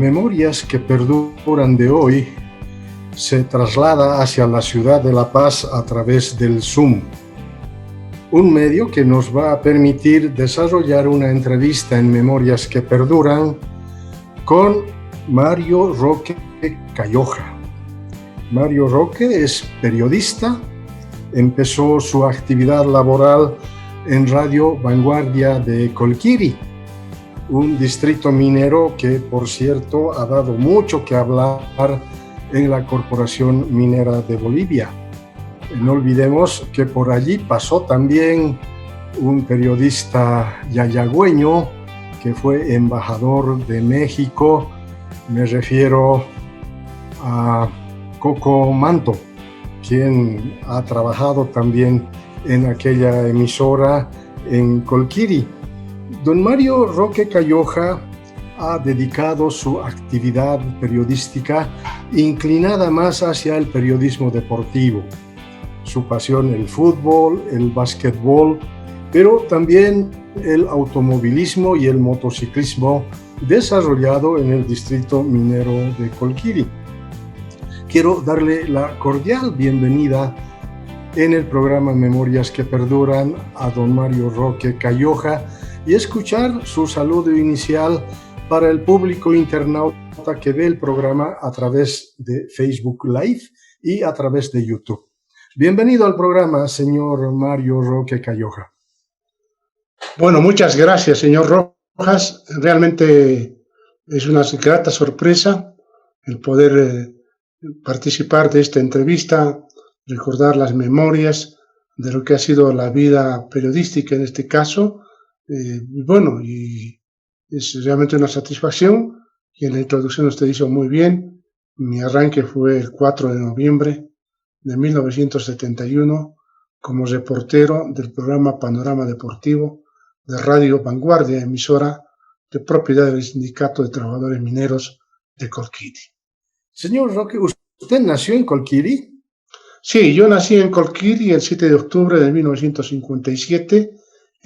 Memorias que perduran de hoy se traslada hacia la ciudad de La Paz a través del Zoom, un medio que nos va a permitir desarrollar una entrevista en Memorias que perduran con Mario Roque Cayoja. Mario Roque es periodista, empezó su actividad laboral en Radio Vanguardia de Colquiri, un distrito minero que, por cierto, ha dado mucho que hablar en la Corporación Minera de Bolivia. No olvidemos que por allí pasó también un periodista yayagüeño que fue embajador de México. Me refiero a Coco Manto, quien ha trabajado también en aquella emisora en Colquiri. Don Mario Roque Cayoja ha dedicado su actividad periodística inclinada más hacia el periodismo deportivo. Su pasión el fútbol, el básquetbol, pero también el automovilismo y el motociclismo desarrollado en el distrito minero de Colquiri. Quiero darle la cordial bienvenida en el programa Memorias que Perduran a don Mario Roque Cayoja y escuchar su saludo inicial para el público internauta que ve el programa a través de Facebook Live y a través de YouTube. Bienvenido al programa, señor Mario Roque Cayoja. Bueno, muchas gracias, señor Rojas. Realmente es una grata sorpresa el poder participar de esta entrevista, recordar las memorias de lo que ha sido la vida periodística en este caso. Y es realmente una satisfacción, y en la introducción usted hizo muy bien. Mi arranque fue el 4 de noviembre de 1971 como reportero del programa Panorama Deportivo de Radio Vanguardia, emisora de propiedad del Sindicato de Trabajadores Mineros de Colquiri. Señor Roque, ¿usted nació en Colquiri? Sí, yo nací en Colquiri el 7 de octubre de 1957,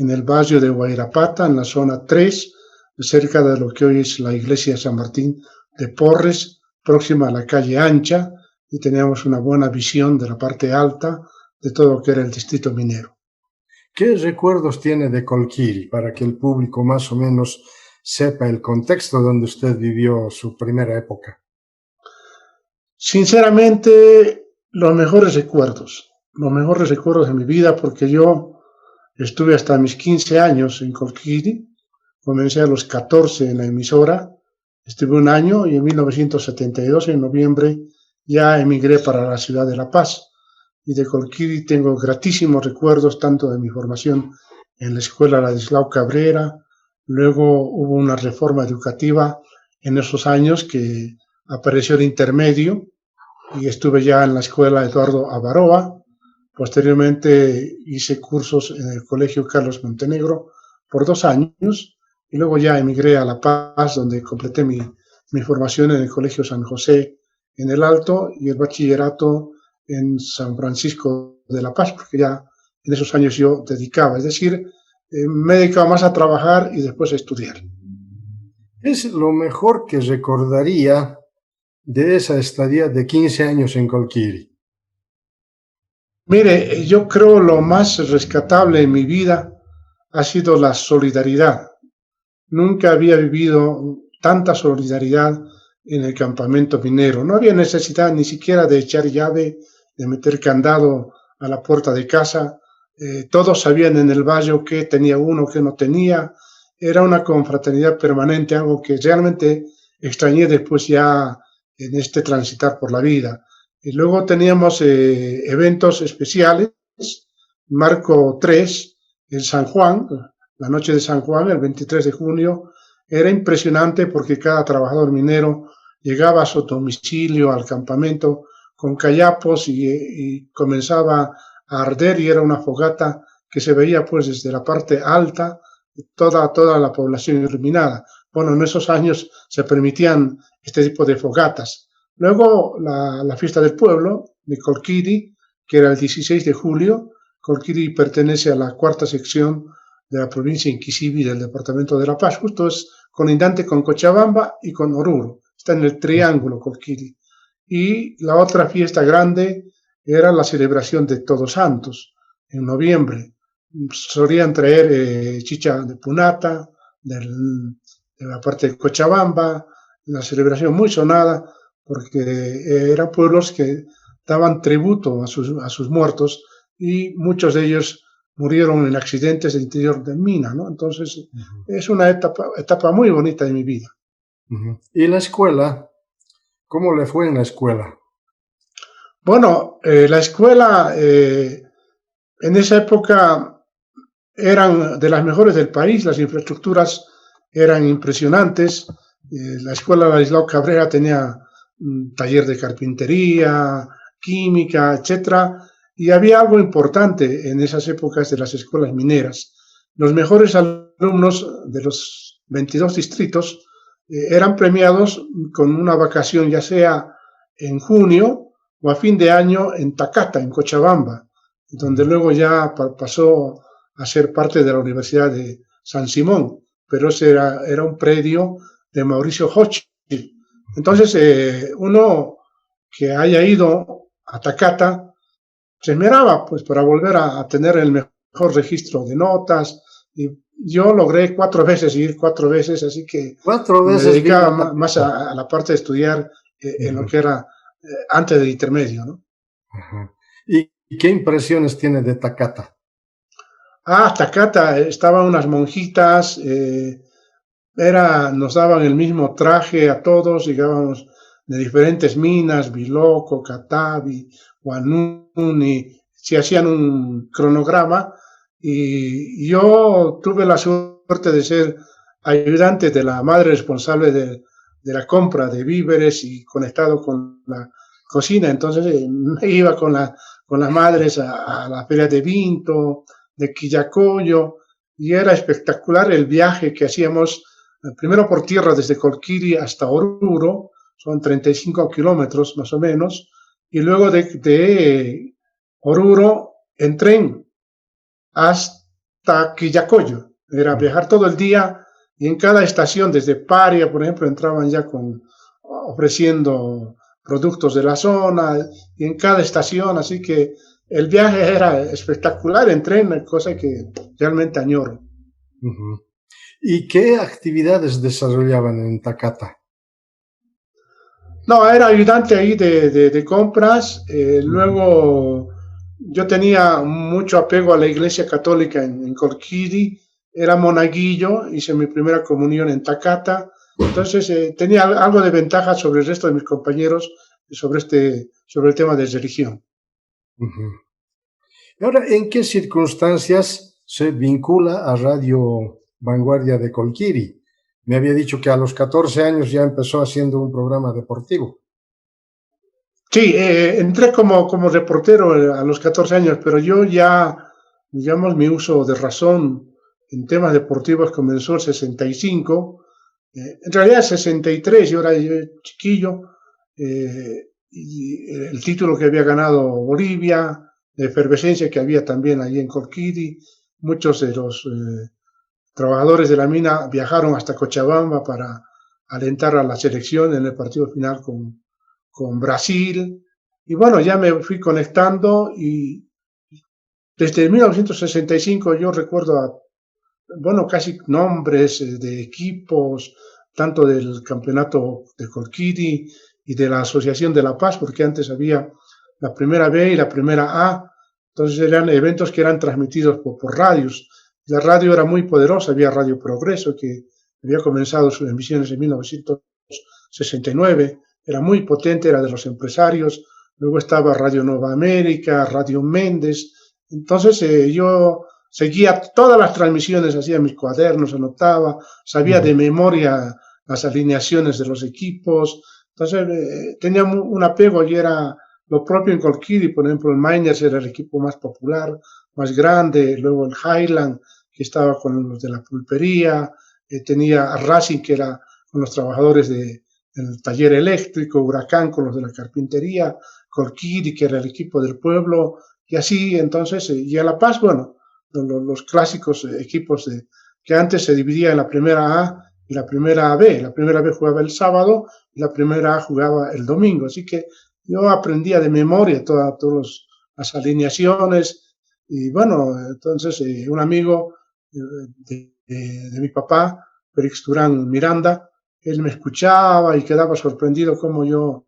en el barrio de Guairapata, en la zona 3, cerca de lo que hoy es la iglesia de San Martín de Porres, próxima a la calle Ancha, y teníamos una buena visión de la parte alta de todo lo que era el distrito minero. ¿Qué recuerdos tiene de Colquiri para que el público más o menos sepa el contexto donde usted vivió su primera época? Sinceramente, los mejores recuerdos de mi vida, porque yo estuve hasta mis 15 años en Colquiri, comencé a los 14 en la emisora, estuve un año y en 1972, en noviembre, ya emigré para la ciudad de La Paz. Y de Colquiri tengo gratísimos recuerdos, tanto de mi formación en la escuela Ladislao Cabrera, luego hubo una reforma educativa en esos años que apareció el intermedio, y estuve ya en la escuela Eduardo Avaroa. Posteriormente hice cursos en el colegio Carlos Montenegro por 2 años, y luego ya emigré a La Paz, donde completé mi formación en el colegio San José en el Alto y el bachillerato en San Francisco de La Paz, porque ya en esos años yo dedicaba, es decir, me dedicaba más a trabajar y después a estudiar. ¿Es lo mejor que recordaría de esa estadía de 15 años en Colquiri? Mire, yo creo lo más rescatable en mi vida ha sido la solidaridad. Nunca había vivido tanta solidaridad en el campamento minero. No había necesidad ni siquiera de echar llave, de meter candado a la puerta de casa. Todos sabían en el barrio qué tenía uno, qué no tenía. Era una confraternidad permanente, algo que realmente extrañé después ya en este transitar por la vida. Y luego teníamos eventos especiales, Marco 3, el San Juan, la noche de San Juan, el 23 de junio, era impresionante porque cada trabajador minero llegaba a su domicilio, al campamento, con cayapos y comenzaba a arder, y era una fogata que se veía pues desde la parte alta, toda la población iluminada. Bueno, en esos años se permitían este tipo de fogatas. Luego la fiesta del pueblo de Colquiri, que era el 16 de julio. Colquiri pertenece a la 4ª sección de la provincia Inquisibi del departamento de La Paz, justo es colindante con Cochabamba y con Oruro. está en el Triángulo Colquiri. Y la otra fiesta grande era la celebración de Todos Santos, en noviembre. Solían traer chicha de Punata, de la parte de Cochabamba, una celebración muy sonada, porque eran pueblos que daban tributo a sus muertos, y muchos de ellos murieron en accidentes del interior de mina, ¿no? Entonces, es una etapa muy bonita de mi vida. ¿Y la escuela? ¿Cómo le fue en la escuela? Bueno, la escuela en esa época eran de las mejores del país, las infraestructuras eran impresionantes. La escuela Ladislao Cabrera tenía un taller de carpintería, química, etcétera, y había algo importante en esas épocas de las escuelas mineras. Los mejores alumnos de los 22 distritos eran premiados con una vacación, ya sea en junio o a fin de año en Tacata, en Cochabamba, donde luego ya pasó a ser parte de la Universidad de San Simón, pero ese era un predio de Mauricio Hochi. Entonces, uno que haya ido a Tacata se esmeraba pues para volver a tener el mejor registro de notas, y yo logré 4 veces ir 4 veces, así que 4 me veces dedicaba más a la parte de estudiar en lo que era antes del intermedio, ¿no? ¿Y qué impresiones tiene de Tacata? Tacata, estaban unas monjitas, nos daban el mismo traje a todos, llegábamos de diferentes minas, Biloco, Catavi, Huanuni, se hacían un cronograma, y yo tuve la suerte de ser ayudante de la madre responsable de la compra de víveres y conectado con la cocina. Entonces me iba con las madres a la feria de Vinto, de Quillacollo, y era espectacular el viaje que hacíamos, primero por tierra desde Colquiri hasta Oruro, son 35 kilómetros más o menos, y luego de Oruro en tren hasta Quillacollo. Era viajar todo el día, y en cada estación, desde Paria, por ejemplo, entraban ya ofreciendo productos de la zona, y en cada estación, así que el viaje era espectacular en tren, cosa que realmente añoro. ¿Y qué actividades desarrollaban en Tacata? No, era ayudante ahí de compras. Luego yo tenía mucho apego a la Iglesia Católica en Colquiri, era monaguillo, hice mi primera comunión en Tacata, entonces tenía algo de ventaja sobre el resto de mis compañeros sobre el tema de religión. Ahora, ¿en qué circunstancias se vincula a Radio Vanguardia de Colquiri? Me había dicho que a los 14 años ya empezó haciendo un programa deportivo. Sí, entré como reportero a los 14 años, pero yo ya, digamos, mi uso de razón en temas deportivos comenzó en 65, en realidad 63, yo era chiquillo, y el título que había ganado Bolivia, de efervescencia que había también allí en Colquiri, muchos de los trabajadores de la mina viajaron hasta Cochabamba para alentar a la selección en el partido final con Brasil, y bueno, ya me fui conectando, y desde 1965 yo recuerdo casi nombres de equipos, tanto del campeonato de Colquiri y de la Asociación de La Paz, porque antes había la primera B y la primera A, entonces eran eventos que eran transmitidos por radios. La radio era muy poderosa, había Radio Progreso, que había comenzado sus emisiones en 1969, era muy potente, era de los empresarios. Luego estaba Radio Nueva América, Radio Méndez. Entonces yo seguía todas las transmisiones, hacía mis cuadernos, anotaba, sabía de memoria las alineaciones de los equipos. Entonces tenía un apego, y era lo propio en Colquiri. Por ejemplo, el Miners era el equipo más popular, más grande. Luego el Highland, que estaba con los de la pulpería. Tenía a Racing, que era con los trabajadores del taller eléctrico. Huracán con los de la carpintería. Colquiri, que era el equipo del pueblo. Y así, entonces, y a La Paz, bueno, los clásicos equipos que antes se dividía en la primera A y la primera B. La primera B jugaba el sábado y la primera A jugaba el domingo. Así que yo aprendía de memoria todas las alineaciones. Y bueno, entonces un amigo de mi papá, Félix Durán Miranda, él me escuchaba y quedaba sorprendido cómo yo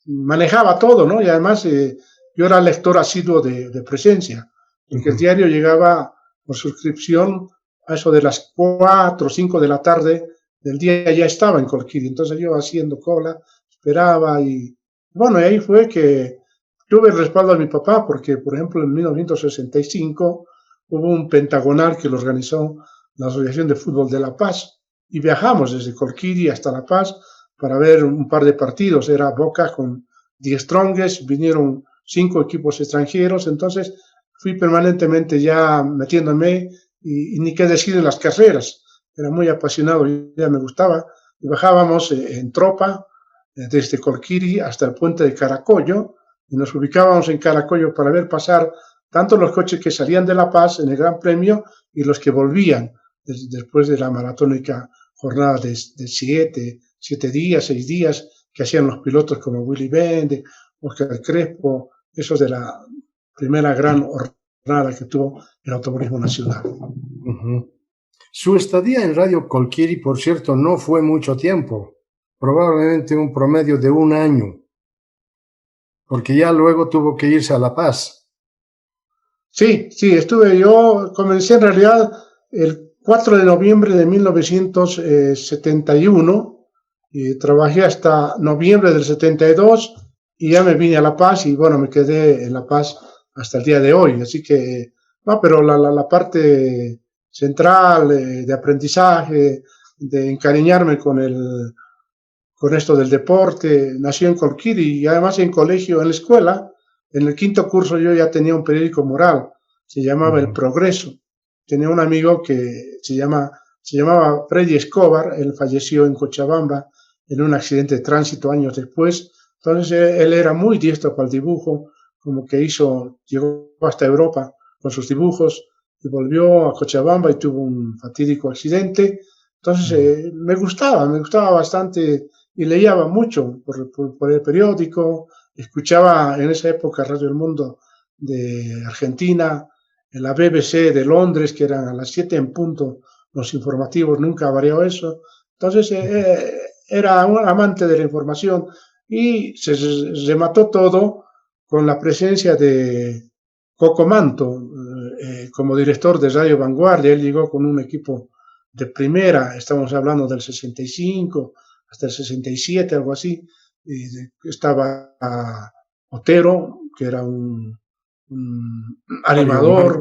manejaba todo, ¿no? Y además yo era lector asiduo de Presencia, porque el diario llegaba por suscripción a eso de las 4 o 5 de la tarde del día, ya estaba en Colquiri. Entonces yo haciendo cola, esperaba y bueno, y ahí fue que tuve el respaldo de mi papá, porque por ejemplo en 1965 hubo un pentagonal que lo organizó la Asociación de Fútbol de La Paz y viajamos desde Colquiri hasta La Paz para ver un par de partidos. Era Boca con Die Strongest, vinieron 5 equipos extranjeros, entonces fui permanentemente ya metiéndome y ni qué decir en las carreras. Era muy apasionado, ya me gustaba. Y bajábamos en tropa desde Colquiri hasta el puente de Caracollo y nos ubicábamos en Caracollo para ver pasar tanto los coches que salían de La Paz en el Gran Premio y los que volvían después de la maratónica jornada de 7 días, 6 días que hacían los pilotos como Willy Bende, Oscar Crespo, esos de la primera gran jornada que tuvo el automovilismo nacional. Su estadía en Radio Colquiri, por cierto, no fue mucho tiempo, probablemente un promedio de 1 año, porque ya luego tuvo que irse a La Paz. Sí, comencé en realidad el 4 de noviembre de 1971 y trabajé hasta noviembre del 72 y ya me vine a La Paz y bueno, me quedé en La Paz hasta el día de hoy. Así que, no, pero la parte central de aprendizaje, de encariñarme con esto del deporte, nació en Colquiri y además en colegio, en la escuela. En el 5º curso yo ya tenía un periódico moral, se llamaba El Progreso. Tenía un amigo que se llamaba Freddy Escobar, él falleció en Cochabamba en un accidente de tránsito años después. Entonces él era muy diestro para el dibujo, como que llegó hasta Europa con sus dibujos y volvió a Cochabamba y tuvo un fatídico accidente. Entonces me gustaba bastante y leía mucho por el periódico. Escuchaba en esa época Radio El Mundo de Argentina, en la BBC de Londres, que eran a las 7 en punto los informativos, nunca varió eso. Entonces era un amante de la información y se remató todo con la presencia de Coco Manto como director de Radio Vanguardia. Él llegó con un equipo de primera, estamos hablando del 65 hasta el 67, algo así. Estaba Otero, que era un animador.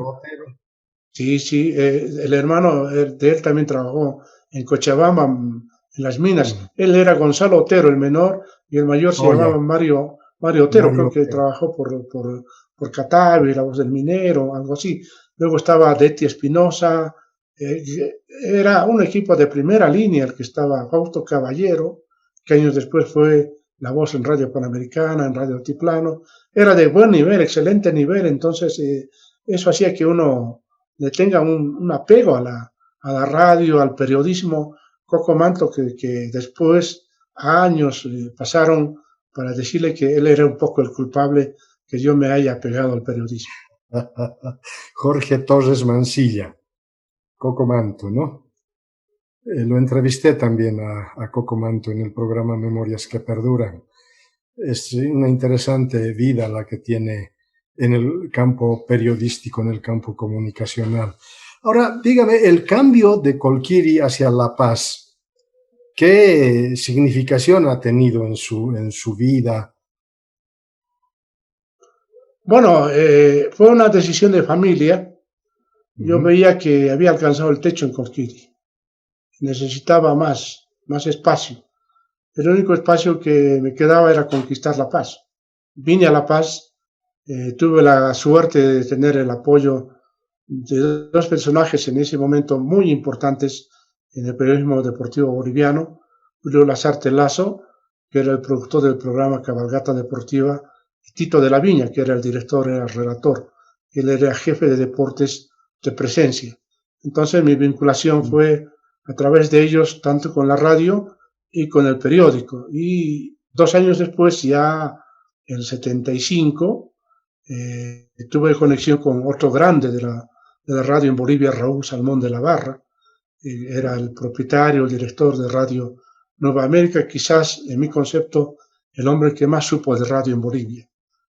Sí, el hermano de él también trabajó en Cochabamba, en las minas. Él era Gonzalo Otero, el menor, y el mayor se llamaba Mario Otero, creo que trabajó por Catavi, La Voz del Minero, algo así. Luego estaba Detti Espinosa. Era un equipo de primera línea el que estaba Fausto Caballero, que años después fue La Voz en Radio Panamericana, en Radio Altiplano. Era de buen nivel, excelente nivel, entonces eso hacía que uno le tenga un apego a la radio, al periodismo. Coco Manto, que después años pasaron para decirle que él era un poco el culpable que yo me haya apegado al periodismo. Jorge Torres Mansilla, Coco Manto, ¿no? Lo entrevisté también a Coco Manto en el programa Memorias que Perduran. Es una interesante vida la que tiene en el campo periodístico, en el campo comunicacional. Ahora, dígame, el cambio de Colquiri hacia La Paz, ¿qué significación ha tenido en su vida? Bueno, fue una decisión de familia. Yo veía que había alcanzado el techo en Colquiri. Necesitaba más espacio. El único espacio que me quedaba era conquistar La Paz. Vine a La Paz, tuve la suerte de tener el apoyo de 2 personajes en ese momento muy importantes en el periodismo deportivo boliviano: Julio Lazarte Lazo, que era el productor del programa Cabalgata Deportiva, y Tito de la Viña, que era el director, era el relator. Él era jefe de deportes de Presencia. Entonces mi vinculación fue a través de ellos, tanto con la radio y con el periódico. Y 2 años después, ya en el 75, tuve conexión con otro grande de la radio en Bolivia, Raúl Salmón de la Barra. Era el propietario, el director de Radio Nueva América, quizás en mi concepto el hombre que más supo de radio en Bolivia.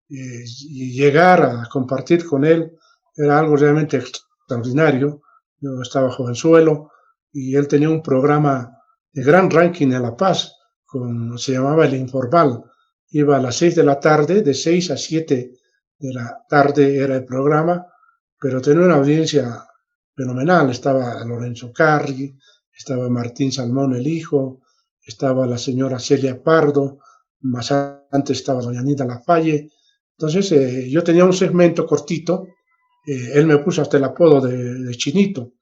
Y llegar a compartir con él era algo realmente extraordinario. Yo estaba jovenzuelo y él tenía un programa de gran ranking en La Paz, se llamaba El Informal. Iba a las 6 de la tarde, de 6 a 7 de la tarde era el programa, pero tenía una audiencia fenomenal. Estaba Lorenzo Carri, estaba Martín Salmón el hijo, estaba la señora Celia Pardo, más antes estaba doña Anita Lafalle. Entonces yo tenía un segmento cortito, él me puso hasta el apodo de Chinito.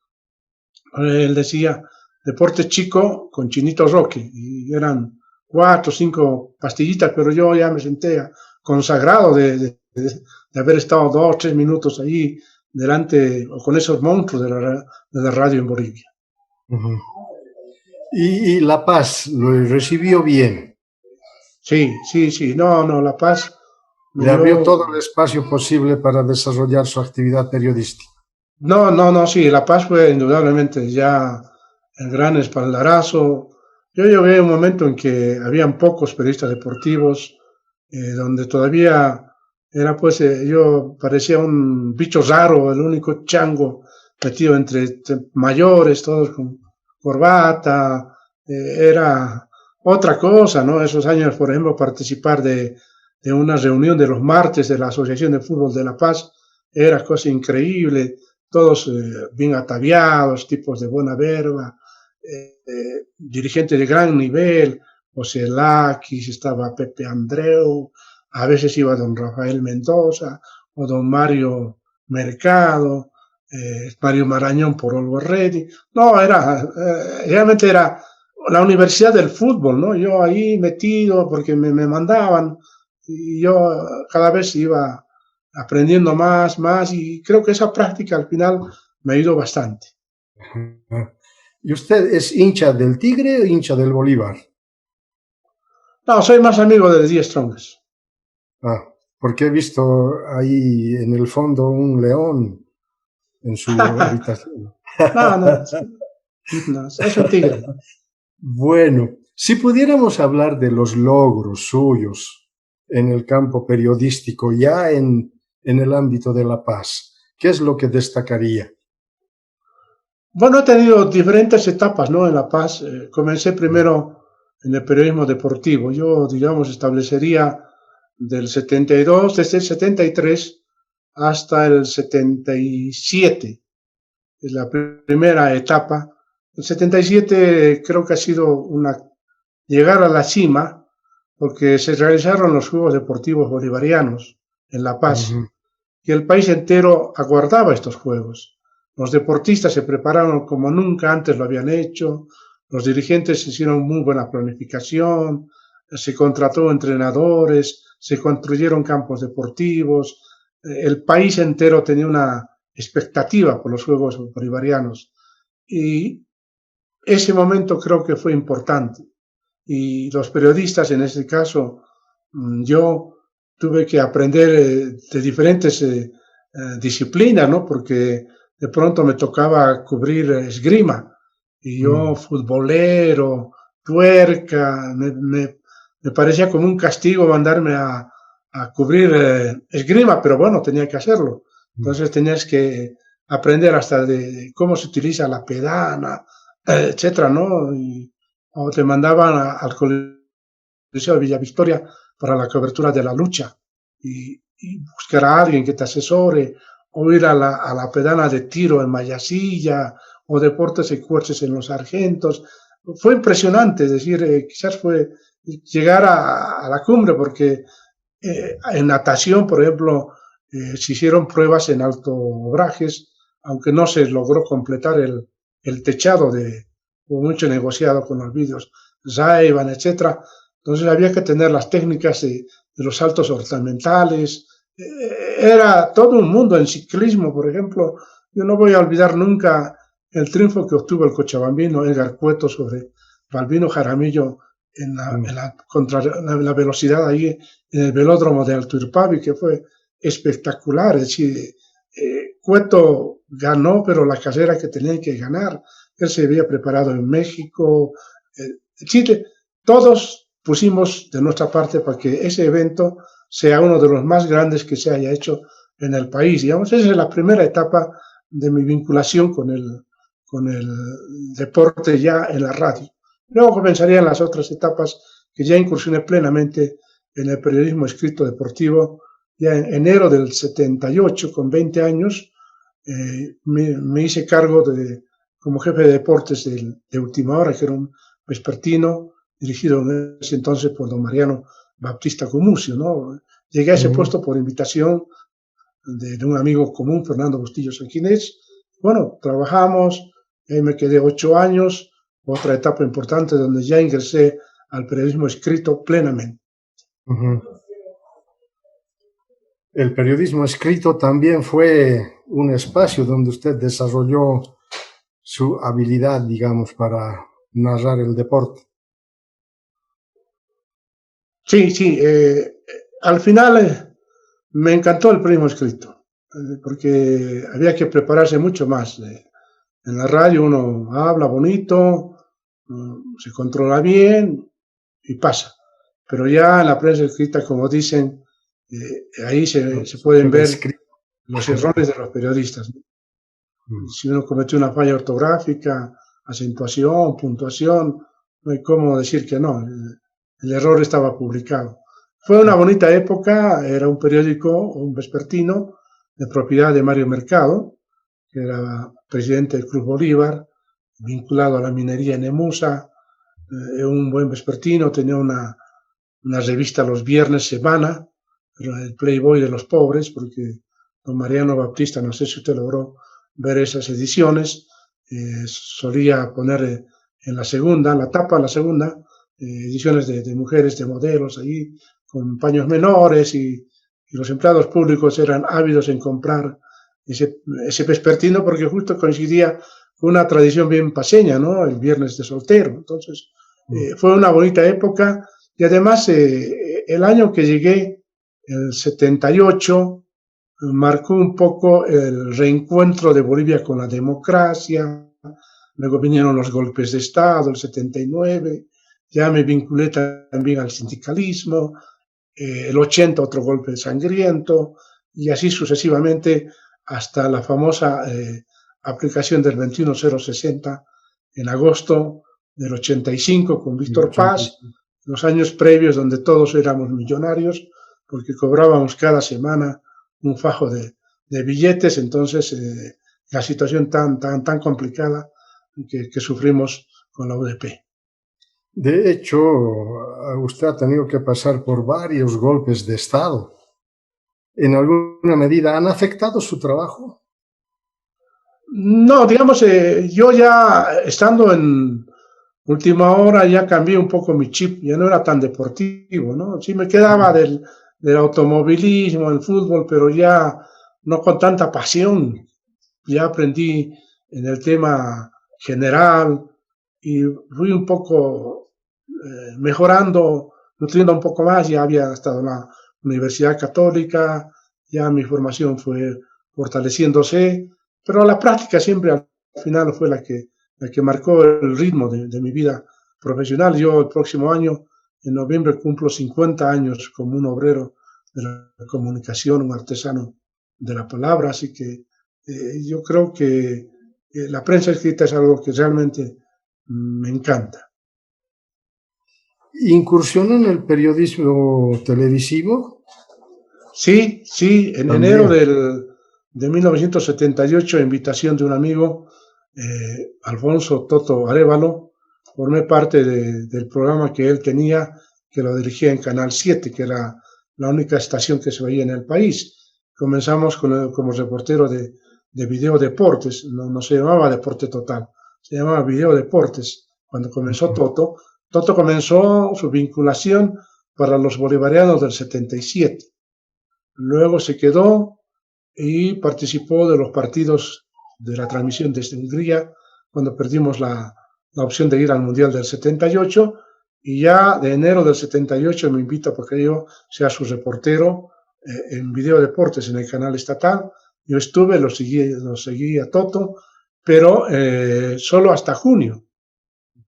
Él decía Deporte Chico con Chinito Roque, y eran 4 o 5 pastillitas, pero yo ya me sentía consagrado de haber estado 2 o 3 minutos ahí delante o con esos monstruos de la radio en Bolivia. Uh-huh. Y La Paz lo recibió bien. Sí, no, La Paz le abrió todo el espacio posible para desarrollar su actividad periodística. No, sí, La Paz fue indudablemente ya el gran espaldarazo. Yo llegué a un momento en que habían pocos periodistas deportivos, donde todavía era yo parecía un bicho raro, el único chango metido entre mayores, todos con corbata, era otra cosa, ¿no? Esos años, por ejemplo, participar de una reunión de los martes de la Asociación de Fútbol de La Paz era cosa increíble, todos bien ataviados, tipos de buena verba, dirigentes de gran nivel, José Laquis, estaba Pepe Andreu, a veces iba don Rafael Mendoza o don Mario Mercado, Mario Marañón por Olgo Reddy. No, realmente era la universidad del fútbol, ¿no? Yo ahí metido porque me mandaban y yo cada vez iba aprendiendo más, y creo que esa práctica al final me ayudó bastante. ¿Y usted es hincha del Tigre o hincha del Bolívar? No, soy más amigo de The Strongest. Porque he visto ahí en el fondo un león en su habitación. No, es un tigre. Bueno, si pudiéramos hablar de los logros suyos en el campo periodístico, ya en el ámbito de La Paz, ¿qué es lo que destacaría? Bueno, he tenido diferentes etapas, ¿no? En La Paz. Comencé primero en el periodismo deportivo. Yo, digamos, establecería desde el 73 hasta el 77. Es la primera etapa. El 77 creo que ha sido llegar a la cima, porque se realizaron los Juegos Deportivos Bolivarianos en La Paz, y el país entero aguardaba estos Juegos. Los deportistas se prepararon como nunca antes lo habían hecho, los dirigentes hicieron muy buena planificación, se contrató entrenadores, se construyeron campos deportivos, el país entero tenía una expectativa por los Juegos Bolivarianos, y ese momento creo que fue importante. Y los periodistas, en este caso, yo tuve que aprender de diferentes disciplinas, ¿no? Porque de pronto me tocaba cubrir esgrima, y yo, futbolero, tuerca, me parecía como un castigo mandarme a cubrir esgrima, pero bueno, tenía que hacerlo. Entonces tenías que aprender hasta de cómo se utiliza la pedana, etcétera, ¿no? O te mandaban al Coliseo de Villa Victoria para la cobertura de la lucha, y buscar a alguien que te asesore, o ir a la pedana de tiro en Mayasilla, o deportes y coches en Los Sargentos. Fue impresionante, es decir, quizás fue llegar a la cumbre, porque en natación, por ejemplo, se hicieron pruebas en Alto Obrajes, aunque no se logró completar el techado, hubo mucho negociado con los vídeos Zaiban, etcétera. Entonces había que tener las técnicas de los saltos ornamentales. Era todo un mundo. En ciclismo, por ejemplo, yo no voy a olvidar nunca el triunfo que obtuvo el cochabambino Edgar Cueto sobre Balbino Jaramillo contra la velocidad ahí en el velódromo de Alto Irpavi, que fue espectacular. Es decir, Cueto ganó, pero la carrera que tenía que ganar, él se había preparado en México, Chile, todos pusimos de nuestra parte para que ese evento sea uno de los más grandes que se haya hecho en el país. Digamos, esa es la primera etapa de mi vinculación con el deporte ya en la radio. Luego comenzarían las otras etapas que ya incursioné plenamente en el periodismo escrito deportivo. Ya en enero del 78, con 20 años, me hice cargo como jefe de deportes de Última Hora, que era un vespertino dirigido en ese entonces por don Mariano Baptista Gumucio, ¿no? Llegué a ese puesto por invitación de un amigo común, Fernando Bustillo Sanquinés. Bueno, trabajamos, ahí me quedé 8 años, otra etapa importante donde ya ingresé al periodismo escrito plenamente. El periodismo escrito también fue un espacio donde usted desarrolló su habilidad, digamos, para narrar el deporte. Sí, sí. Al final me encantó el periodismo escrito, porque había que prepararse mucho más. En la radio uno habla bonito, se controla bien y pasa. Pero ya en la prensa escrita, como dicen, ahí se pueden ver los errores de los periodistas. Si uno cometió una falla ortográfica, acentuación, puntuación, no hay cómo decir que no. El error estaba publicado. Fue una bonita época, era un periódico, un vespertino, de propiedad de Mario Mercado, que era presidente del Club Bolívar, vinculado a la minería en Emusa, un buen vespertino, tenía una revista los viernes semana, el Playboy de los pobres, porque don Mariano Baptista, no sé si usted logró ver esas ediciones, solía poner en la segunda, la tapa, la segunda, ediciones de mujeres, de modelos ahí, con paños menores, y los empleados públicos eran ávidos en comprar ese vespertino porque justo coincidía con una tradición bien paseña, ¿no? El viernes de soltero. Entonces, fue una bonita época, y además el año que llegué, el 78, marcó un poco el reencuentro de Bolivia con la democracia. Luego vinieron los golpes de Estado, el 79, ya me vinculé también al sindicalismo, el 80 otro golpe sangriento, y así sucesivamente hasta la famosa aplicación del 21060 en agosto del 85 con Víctor Paz, los años previos donde todos éramos millonarios porque cobrábamos cada semana un fajo de billetes. Entonces la situación tan complicada que sufrimos con la UDP. De hecho, usted ha tenido que pasar por varios golpes de Estado. ¿En alguna medida han afectado su trabajo? No, digamos, yo ya estando en Última Hora ya cambié un poco mi chip, ya no era tan deportivo, ¿no? Sí me quedaba del automovilismo, el fútbol, pero ya no con tanta pasión. Ya aprendí en el tema general y fui un poco mejorando, nutriendo un poco más. Ya había estado en la Universidad Católica, ya mi formación fue fortaleciéndose, pero la práctica siempre al final fue la que marcó el ritmo de mi vida profesional. Yo el próximo año, en noviembre, cumplo 50 años como un obrero de la comunicación, un artesano de la palabra, así que yo creo que la prensa escrita es algo que realmente me encanta. ¿Incursionó en el periodismo televisivo? Sí, en enero de 1978, a invitación de un amigo, Alfonso Toto Arévalo, formé parte del programa que él tenía, que lo dirigía en Canal 7, que era la única estación que se veía en el país. Comenzamos como reportero de Video Deportes, no se llamaba Deporte Total, se llamaba Video Deportes. Cuando comenzó Toto comenzó su vinculación para los bolivarianos del 77. Luego se quedó y participó de los partidos de la transmisión desde Hungría cuando perdimos la opción de ir al Mundial del 78, y ya de enero del 78 me invita para que yo sea su reportero en Video Deportes en el canal estatal. Yo estuve, lo seguí a Toto, pero solo hasta junio,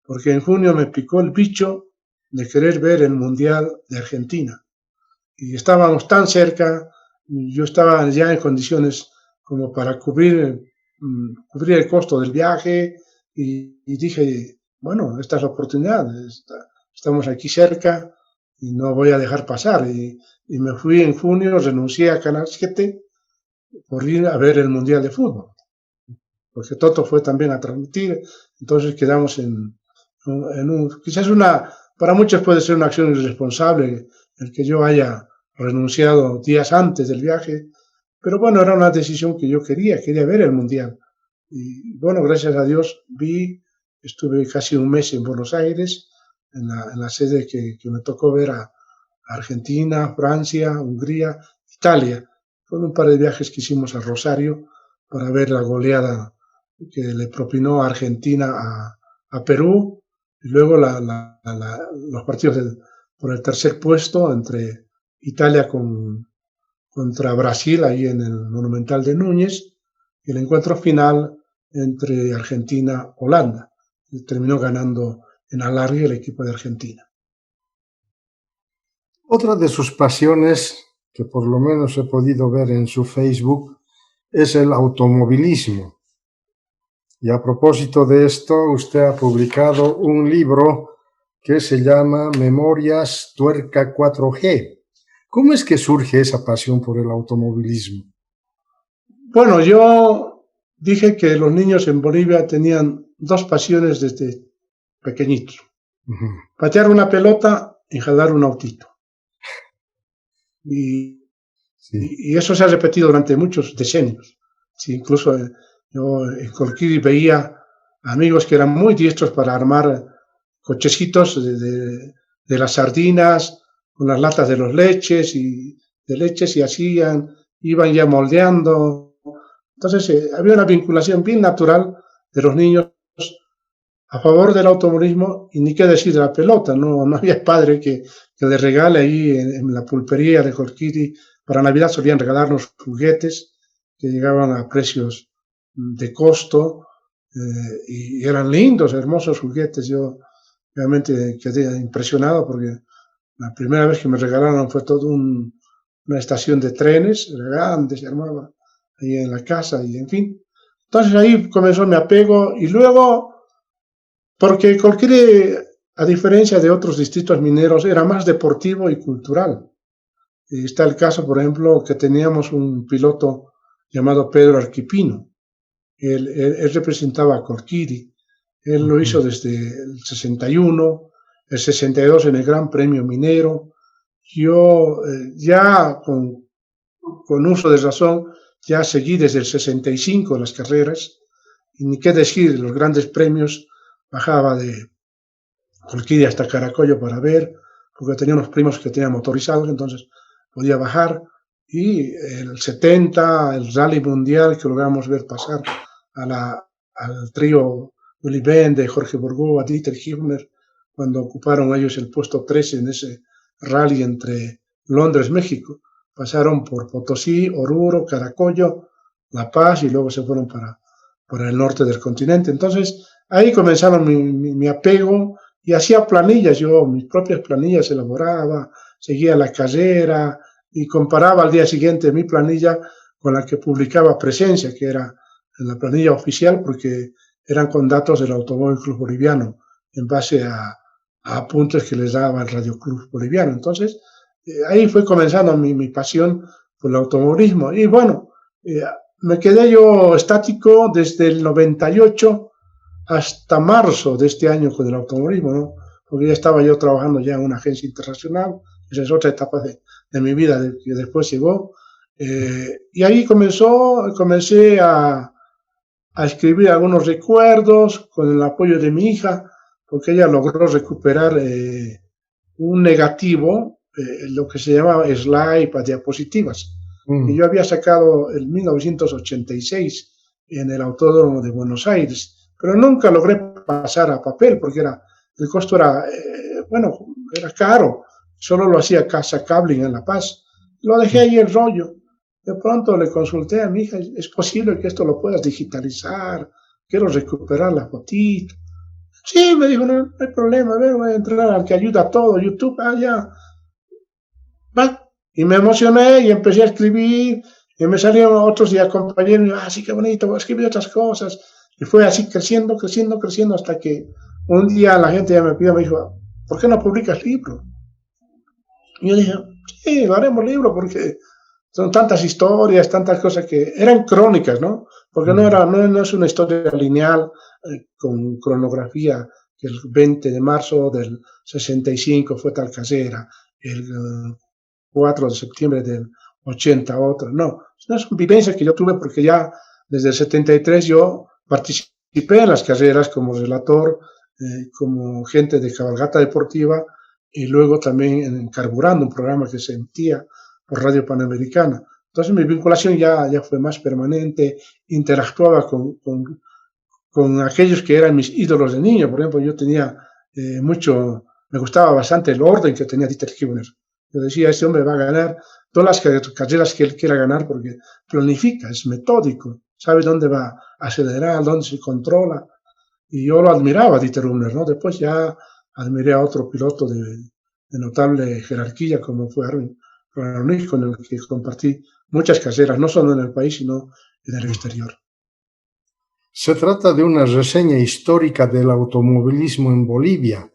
porque en junio me picó el bicho de querer ver el Mundial de Argentina. Y estábamos tan cerca, yo estaba ya en condiciones como para cubrir el costo del viaje, y dije, bueno, esta es la oportunidad, estamos aquí cerca y no voy a dejar pasar. Y me fui en junio, renuncié a Canal 7 por ir a ver el Mundial de Fútbol, porque Toto fue también a transmitir. Entonces quedamos en quizás para muchos puede ser una acción irresponsable el que yo haya renunciado días antes del viaje, pero bueno, era una decisión que yo quería ver el Mundial. Y bueno, gracias a Dios estuve casi un mes en Buenos Aires, en la sede que me tocó ver a Argentina, Francia, Hungría, Italia. Con un par de viajes que hicimos a Rosario para ver la goleada que le propinó a Argentina a Perú, y luego los partidos por el tercer puesto entre Italia contra Brasil, ahí en el Monumental de Núñez, y el encuentro final entre Argentina-Holanda. Terminó ganando en alargue el equipo de Argentina. Otra de sus pasiones, que por lo menos he podido ver en su Facebook, es el automovilismo. Y a propósito de esto, usted ha publicado un libro que se llama Memorias Tuerca 4G. ¿Cómo es que surge esa pasión por el automovilismo? Bueno, yo dije que los niños en Bolivia tenían dos pasiones desde pequeñitos. Patear una pelota y jalar un autito. Y eso se ha repetido durante muchos decenios. Sí, incluso yo en Colquiri veía amigos que eran muy diestros para armar cochecitos de las sardinas, con las latas de los leches y así iban ya moldeando. Entonces había una vinculación bien natural de los niños a favor del automovilismo, y ni qué decir de la pelota. No había padre que le regale ahí en la pulpería de Colquiri. Para Navidad solían regalarnos juguetes que llegaban a precios de costo, y eran lindos, hermosos juguetes. Yo realmente quedé impresionado porque la primera vez que me regalaron fue toda una estación de trenes, era grande, se armaba ahí en la casa, y en fin. Entonces ahí comenzó mi apego, y luego, porque Colquiri, a diferencia de otros distritos mineros, era más deportivo y cultural. Y está el caso, por ejemplo, que teníamos un piloto llamado Pedro Arquipino. Él representaba a Colquiri. Él lo hizo desde el 61, el 62 en el Gran Premio Minero. Yo ya con uso de razón, ya seguí desde el 65 las carreras, y ni qué decir, los grandes premios, bajaba de Colquiri hasta Caracollo para ver, porque tenía unos primos que tenían motorizados, entonces podía bajar. Y el 70, el Rally Mundial, que logramos ver pasar al trío Willy Bende, Jorge Burgó, a Dieter Hübner, cuando ocuparon ellos el puesto 13 en ese rally entre Londres, México. Pasaron por Potosí, Oruro, Caracollo, La Paz, y luego se fueron para el norte del continente. Entonces ahí comenzaron mi apego, y hacía planillas. Yo mis propias planillas elaboraba, seguía la carrera y comparaba al día siguiente mi planilla con la que publicaba Presencia, que era la planilla oficial, porque eran con datos del Automóvil Club Boliviano, en base a apuntes que les daba el Radio Club Boliviano. Entonces ahí fue comenzando mi pasión por el automovilismo. Y bueno, me quedé yo estático desde el 98 hasta marzo de este año con el automovilismo, ¿no? Porque ya estaba yo trabajando ya en una agencia internacional. Esa es otra etapa de mi vida que después llegó. Y ahí comencé a escribir algunos recuerdos con el apoyo de mi hija, porque ella logró recuperar un negativo, lo que se llamaba slide para diapositivas. Y yo había sacado en 1986 en el Autódromo de Buenos Aires, pero nunca logré pasar a papel porque el costo era, bueno, era caro. Solo lo hacía Casa Cabling en La Paz. Lo dejé ahí el rollo. De pronto le consulté a mi hija, ¿es posible que esto lo puedas digitalizar? Quiero recuperar la fotito. Sí, me dijo, no, no hay problema, a ver, voy a entrar al que ayuda a todo, YouTube, ya. Va. Y me emocioné y empecé a escribir, y me salieron otros y compañeros, y sí, qué bonito, voy a escribir otras cosas. Y fue así creciendo, creciendo, creciendo, hasta que un día la gente ya me pidió, me dijo, ¿por qué no publicas libro? Y yo dije, sí, lo haremos libro, porque son tantas historias, tantas cosas que eran crónicas, ¿no? Porque no es una historia lineal con cronografía, que el 20 de marzo del 65 fue tal casera, el 4 de septiembre del 80 otra, no. Son vivencias que yo tuve porque ya desde el 73 yo participé en las carreras como relator, como gente de cabalgata deportiva y luego también en Carburando, un programa que se emitía por Radio Panamericana. Entonces mi vinculación ya fue más permanente, interactuaba con aquellos que eran mis ídolos de niño. Por ejemplo, yo tenía me gustaba bastante el orden que tenía Dieter Hübner. Yo decía, este hombre va a ganar todas las carreras que él quiera ganar porque planifica, es metódico, sabe dónde va a acelerar, dónde se controla. Y yo lo admiraba, Dieter Hübner, ¿no? Después ya admiré a otro piloto de notable jerarquía como fue Erwin Ronig, con el que compartí muchas carreras, no solo en el país, sino en el exterior. Se trata de una reseña histórica del automovilismo en Bolivia.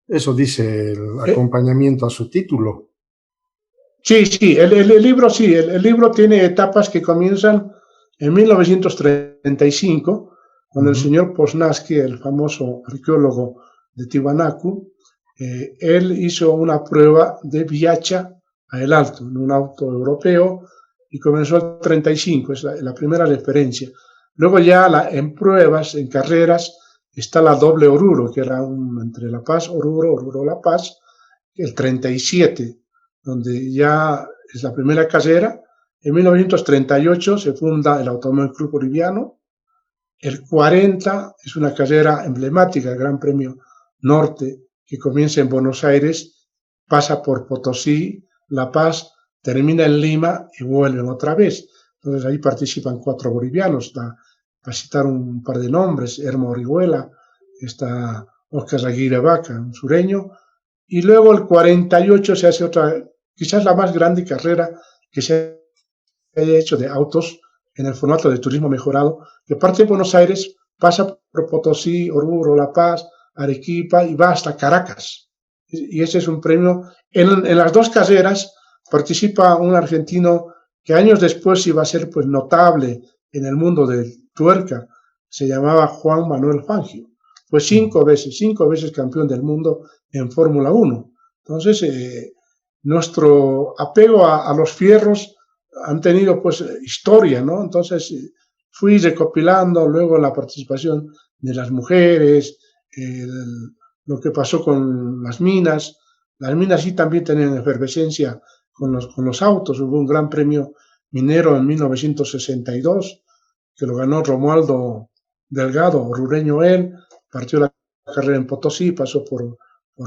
Eso dice el acompañamiento a su título. Sí, el libro sí, el libro tiene etapas que comienzan en 1935, cuando el señor Poznański, el famoso arqueólogo de Tiwanaku, él hizo una prueba de Viacha a El Alto, en un auto europeo, y comenzó el 35, es la primera referencia. Luego ya en pruebas, en carreras, está la doble Oruro, que era entre La Paz, Oruro, La Paz, el 37, donde ya es la primera carrera. En 1938 se funda el Automóvil Club Boliviano. El 40 es una carrera emblemática, el Gran Premio Norte, que comienza en Buenos Aires, pasa por Potosí, La Paz, termina en Lima y vuelven otra vez. Entonces ahí participan 4 bolivianos, para citar un par de nombres, Hermo Orihuela, está Oscar Aguirre Vaca, un sureño, y luego el 48 se hace otra, quizás la más grande carrera que se haya hecho de autos en el formato de turismo mejorado, que parte de Buenos Aires, pasa por Potosí, Oruro, La Paz, Arequipa y va hasta Caracas. Y ese es un premio. En las 2 carreras participa un argentino que años después iba a ser pues notable en el mundo del tuerca, se llamaba Juan Manuel Fangio. Fue 5 veces campeón del mundo en Fórmula 1. Entonces, nuestro apego a los fierros han tenido pues historia, ¿no? Entonces, fui recopilando luego la participación de las mujeres, lo que pasó con las minas. Las minas sí también tenían efervescencia con los autos. Hubo un gran premio minero en 1962 que lo ganó Romualdo Delgado, orureño él, partió la carrera en Potosí, pasó por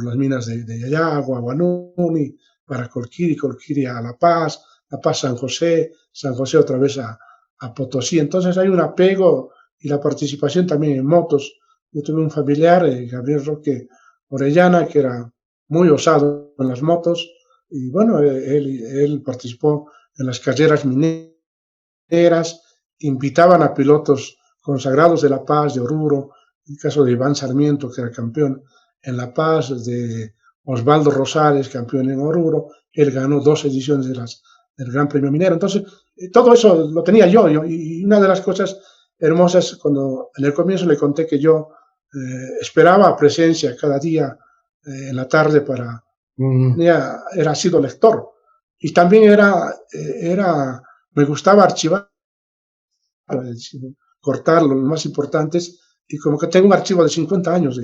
las minas de Yayagua, Guanuni, para Colquiri a La Paz San José otra vez a Potosí. Entonces hay un apego y la participación también en motos. Yo tuve un familiar, Gabriel Roque Orellana, que era muy osado en las motos, y bueno, él participó en las carreras mineras, invitaban a pilotos consagrados de La Paz, de Oruro, el caso de Iván Sarmiento, que era campeón en La Paz, de Osvaldo Rosales, campeón en Oruro. Él ganó 2 ediciones del Gran Premio Minero. Entonces, todo eso lo tenía yo, y una de las cosas hermosas, cuando en el comienzo le conté que yo esperaba presencia cada día en la tarde era sido lector, y también me gustaba archivar, cortar los más importantes, y como que tengo un archivo de 50 años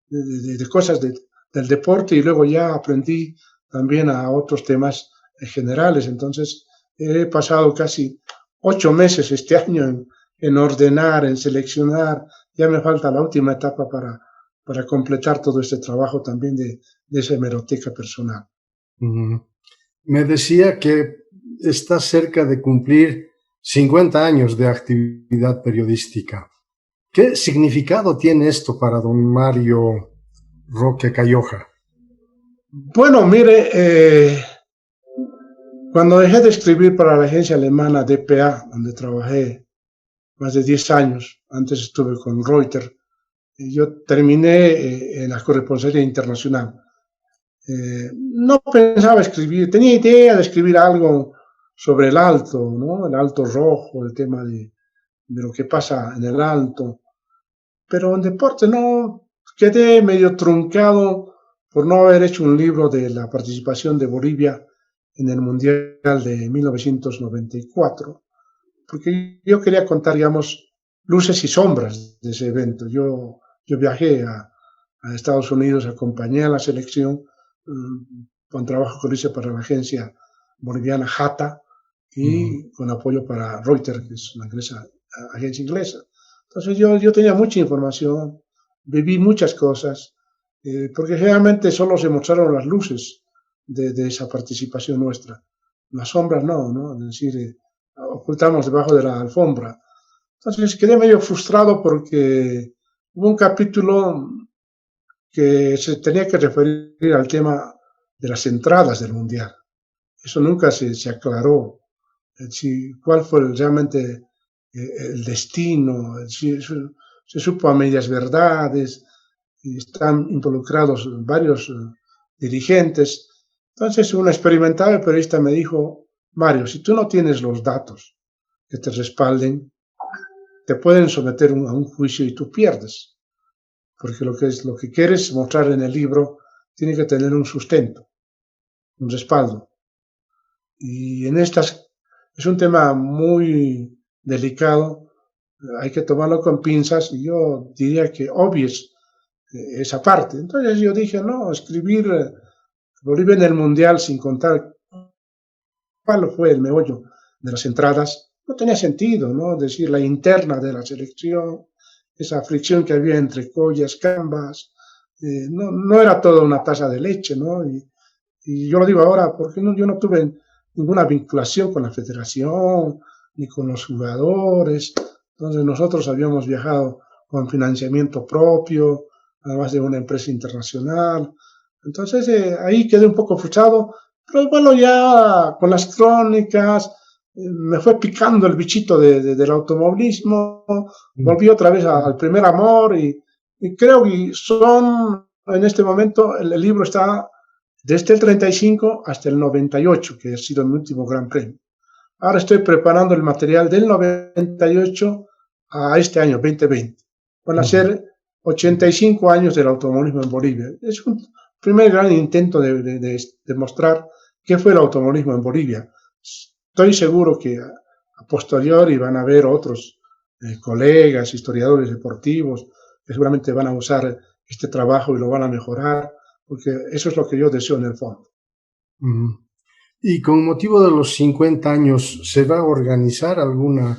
de cosas del deporte, y luego ya aprendí también a otros temas generales. Entonces he pasado casi 8 meses este año en ordenar, en seleccionar, ya me falta la última etapa para completar todo este trabajo también de esa hemeroteca personal. Me decía que está cerca de cumplir 50 años de actividad periodística. ¿Qué significado tiene esto para don Mario Roque Cayoja? Bueno, mire, cuando dejé de escribir para la agencia alemana dpa, donde trabajé más de 10 años, antes estuve con Reuters, yo terminé en la corresponsalía internacional. No pensaba escribir, tenía idea de escribir algo sobre el Alto, ¿no? El Alto Rojo, el tema de lo que pasa en el Alto, pero en deporte no, quedé medio truncado por no haber hecho un libro de la participación de Bolivia en el Mundial de 1994, porque yo quería contar, digamos, luces y sombras de ese evento. Yo viajé a Estados Unidos, acompañé a la selección con trabajo que hice para la agencia boliviana JATA y con apoyo para Reuters, que es una agencia inglesa. Entonces yo tenía mucha información, viví muchas cosas, porque generalmente solo se mostraron las luces de esa participación nuestra. Las sombras no, es decir, ocultamos debajo de la alfombra. Entonces quedé medio frustrado porque hubo un capítulo que se tenía que referir al tema de las entradas del Mundial. Eso nunca se aclaró. ¿Cuál fue realmente el destino? Se supo a medias verdades, y están involucrados varios dirigentes. Entonces un experimentado periodista me dijo, Mario, si tú no tienes los datos que te respalden, te pueden someter a un juicio y tú pierdes. Porque lo que quieres mostrar en el libro tiene que tener un sustento, un respaldo. Y en estas es un tema muy delicado, hay que tomarlo con pinzas y yo diría que obvies esa parte. Entonces yo dije, no, escribir Bolivia en el Mundial sin contar cuál fue el meollo de las entradas, no tenía sentido, ¿no? Es decir, la interna de la selección, esa fricción que había entre Collas, Cambas, no era toda una taza de leche, ¿no? Y yo lo digo ahora porque yo no tuve ninguna vinculación con la federación, ni con los jugadores. Entonces nosotros habíamos viajado con financiamiento propio, además de una empresa internacional. Entonces ahí quedé un poco frustrado, pero bueno, ya con las crónicas me fue picando el bichito del automovilismo, volví otra vez al primer amor y creo que en este momento, el libro está desde el 35 hasta el 98, que ha sido mi último Gran Premio. Ahora estoy preparando el material del 98 a este año, 2020. Van a ser 85 años del automovilismo en Bolivia. Es un primer gran intento de mostrar qué fue el automovilismo en Bolivia. Estoy seguro que a posteriori van a haber otros colegas, historiadores deportivos, que seguramente van a usar este trabajo y lo van a mejorar, porque eso es lo que yo deseo en el fondo. Y con motivo de los 50 años, ¿se va a organizar alguna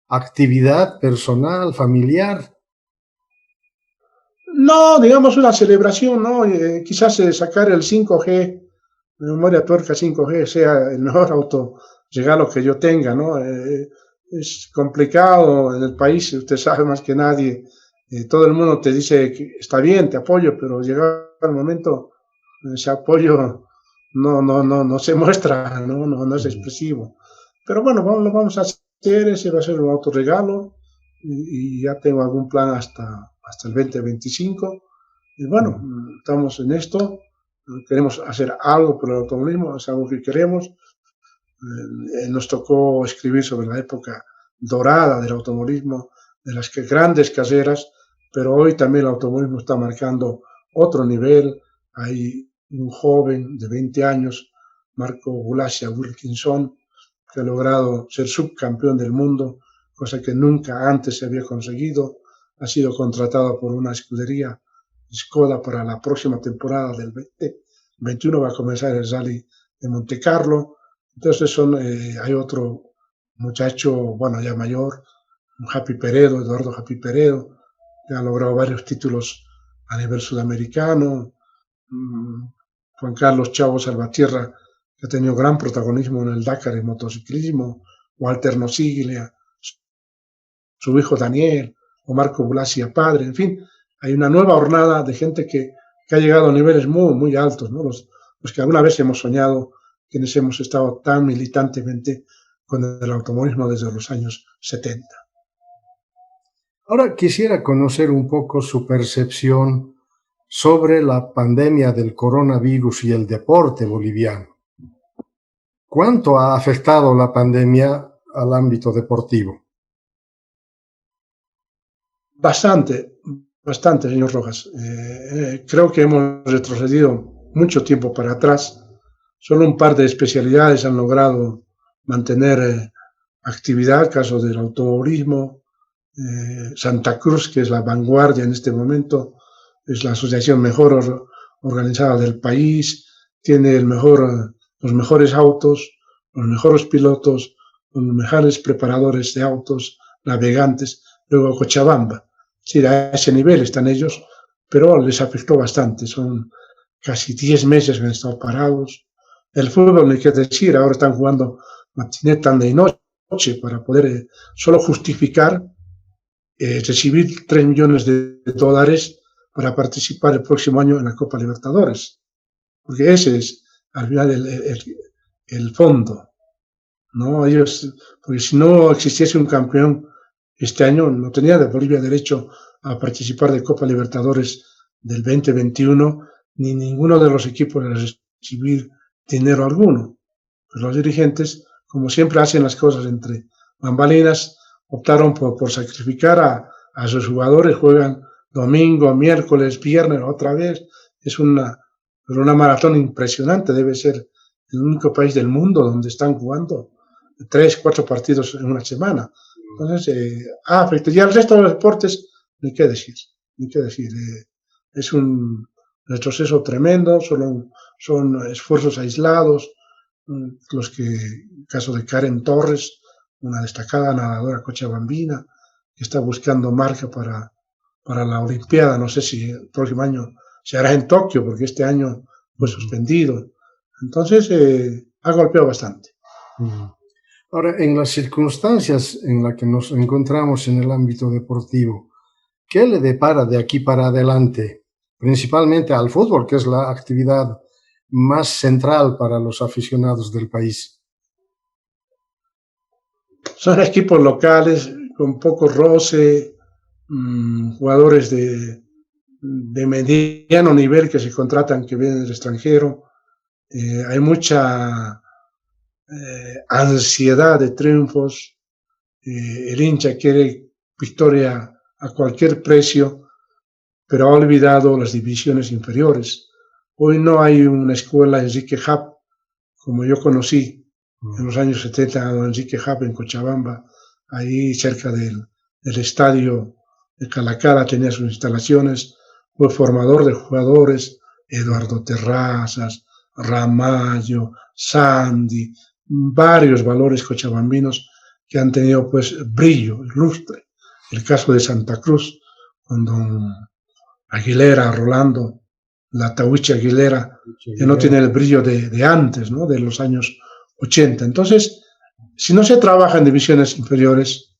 actividad personal, familiar? No, digamos una celebración, ¿no? Quizás sacar el 5G, memoria tuerca 5G, sea el mejor autorregalo que yo tenga, ¿no? Es complicado en el país, usted sabe más que nadie, todo el mundo te dice que está bien, te apoyo, pero llegado el momento, ese apoyo no se muestra, no es expresivo. Pero bueno, lo vamos a hacer, ese va a ser un autorregalo y ya tengo algún plan hasta el 2025. Y bueno, estamos en esto, queremos hacer algo por el automovilismo, es algo que queremos. Nos tocó escribir sobre la época dorada del automovilismo, de las grandes carreras, pero hoy también el automovilismo está marcando otro nivel. Hay un joven de 20 años, Marco Gulacia Wilkinson, que ha logrado ser subcampeón del mundo, cosa que nunca antes se había conseguido. Ha sido contratado por una escudería, Skoda, para la próxima temporada del 2021. Va a comenzar el Rally de Monte Carlo. Entonces hay otro muchacho, bueno, ya mayor, Happy Peredo, Eduardo Happy Peredo, que ha logrado varios títulos a nivel sudamericano. Juan Carlos Chavo Salvatierra, que ha tenido gran protagonismo en el Dakar en motociclismo, Walter Nosiglia, su hijo Daniel, o Marco Bulacia padre, en fin, hay una nueva hornada de gente que ha llegado a niveles muy, muy altos, ¿no? Los que alguna vez hemos soñado, quienes hemos estado tan militantemente con el automovilismo desde los años 70. Ahora quisiera conocer un poco su percepción sobre la pandemia del coronavirus y el deporte boliviano. ¿Cuánto ha afectado la pandemia al ámbito deportivo? Bastante, señor Rojas. Creo que hemos retrocedido mucho tiempo para atrás. Solo un par de especialidades han logrado mantener actividad, caso del automovilismo. Santa Cruz, que es la vanguardia en este momento, es la asociación mejor organizada del país, tiene los mejores autos, los mejores pilotos, los mejores preparadores de autos, navegantes. Luego Cochabamba. Sí, a ese nivel están ellos, pero les afectó bastante. Son casi 10 meses que han estado parados. El fútbol, no hay que decir, ahora están jugando matiné, tarde y noche para poder solo justificar recibir 3 millones de dólares para participar el próximo año en la Copa Libertadores. Porque ese es, al final, el fondo, ¿no? Porque si no existiese un campeón este año, no tenía de Bolivia derecho a participar de Copa Libertadores del 2021, ni ninguno de los equipos a recibir dinero alguno. Pues los dirigentes, como siempre hacen las cosas entre bambalinas, optaron por sacrificar a sus jugadores, juegan domingo, miércoles, viernes, otra vez. Es una maratón impresionante, debe ser el único país del mundo donde están jugando 3, 4 partidos en una semana. Entonces, afecta. Y al resto de los deportes, ni qué decir. Es un retroceso tremendo, son esfuerzos aislados, los que, en caso de Karen Torres, una destacada nadadora cochabambina, que está buscando marca para la Olimpiada, no sé si el próximo año se hará en Tokio, porque este año fue suspendido. Entonces, ha golpeado bastante. Ahora, en las circunstancias en las que nos encontramos en el ámbito deportivo, ¿qué le depara de aquí para adelante? Principalmente al fútbol, que es la actividad más central para los aficionados del país. Son equipos locales con poco roce, jugadores de mediano nivel que se contratan, que vienen del extranjero. Hay mucha ansiedad de triunfos. El hincha quiere victoria a cualquier precio, pero ha olvidado las divisiones inferiores. Hoy no hay una escuela Enrique Hub, como yo conocí en los años 70, Enrique Hub en Cochabamba, ahí cerca del estadio de Calacara tenía sus instalaciones. Fue formador de jugadores, Eduardo Terrazas, Ramallo, Sandy, varios valores cochabambinos que han tenido pues brillo, lustre. El caso de Santa Cruz, con don Aguilera, Rolando, la Tahuiche Aguilera, que no tiene el brillo de antes, ¿no? De los años 80. Entonces, si no se trabaja en divisiones inferiores,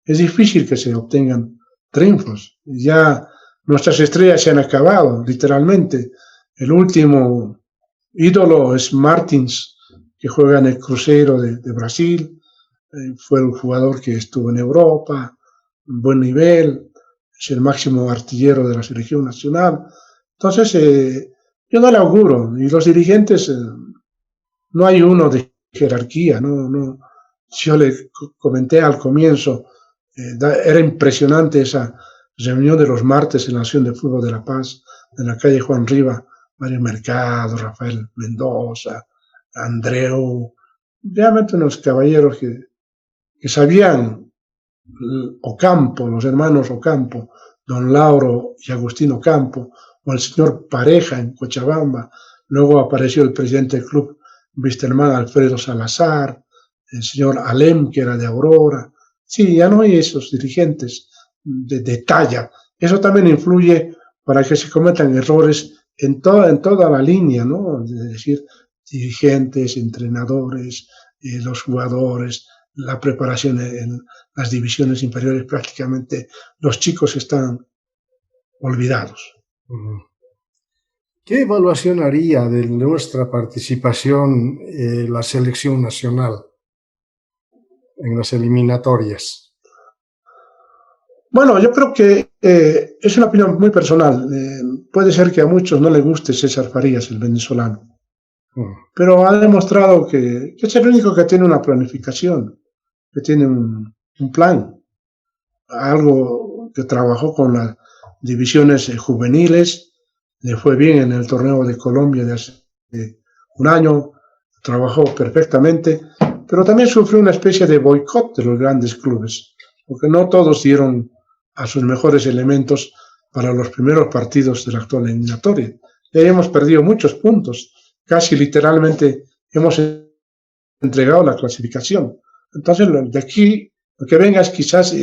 es difícil que se obtengan triunfos. Ya nuestras estrellas se han acabado, literalmente. El último ídolo es Martins, que juega en el Cruzeiro de Brasil. Fue un jugador que estuvo en Europa, un buen nivel, es el máximo artillero de la selección nacional. Entonces, yo no le auguro, y los dirigentes, no hay uno de jerarquía, no. Yo le comenté al comienzo, era impresionante esa reunión de los martes en la Asociación de Fútbol de La Paz, en la calle Juan Riva, Mario Mercado, Rafael Mendoza, Andreu, realmente unos caballeros que sabían. Ocampo, los hermanos Ocampo, don Lauro y Agustín Ocampo, o el señor Pareja en Cochabamba. Luego apareció el presidente del club Wisterman, Alfredo Salazar, el señor Alem, que era de Aurora. Sí, ya no hay esos dirigentes de talla. Eso también influye para que se cometan errores en toda la línea, ¿no? Es decir, dirigentes, entrenadores, los jugadores, la preparación en las divisiones inferiores, prácticamente los chicos están olvidados. ¿Qué evaluación haría de nuestra participación en la selección nacional en las eliminatorias? Bueno, yo creo que es una opinión muy personal. Puede ser que a muchos no les guste César Farías, el venezolano, pero ha demostrado que es el único que tiene una planificación, que tiene un plan, algo que trabajó con las divisiones juveniles, le fue bien en el torneo de Colombia de hace un año, trabajó perfectamente, pero también sufrió una especie de boicot de los grandes clubes, porque no todos dieron a sus mejores elementos para los primeros partidos de la actual eliminatoria. Y ahí hemos perdido muchos puntos, casi literalmente hemos entregado la clasificación. Entonces, de aquí, lo que venga es quizás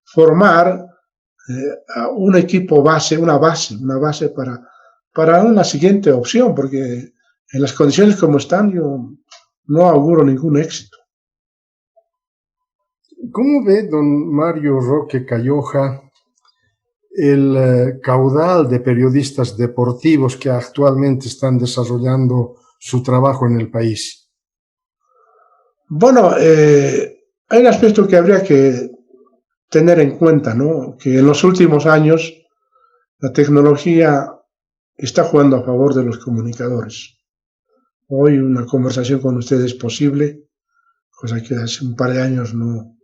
formar un equipo base, una base para una siguiente opción, porque en las condiciones como están yo no auguro ningún éxito. ¿Cómo ve don Mario Roque Calloja el caudal de periodistas deportivos que actualmente están desarrollando su trabajo en el país? Bueno, hay un aspecto que habría que tener en cuenta, ¿no? Que en los últimos años la tecnología está jugando a favor de los comunicadores. Hoy una conversación con ustedes es posible, cosa que hace un par de años no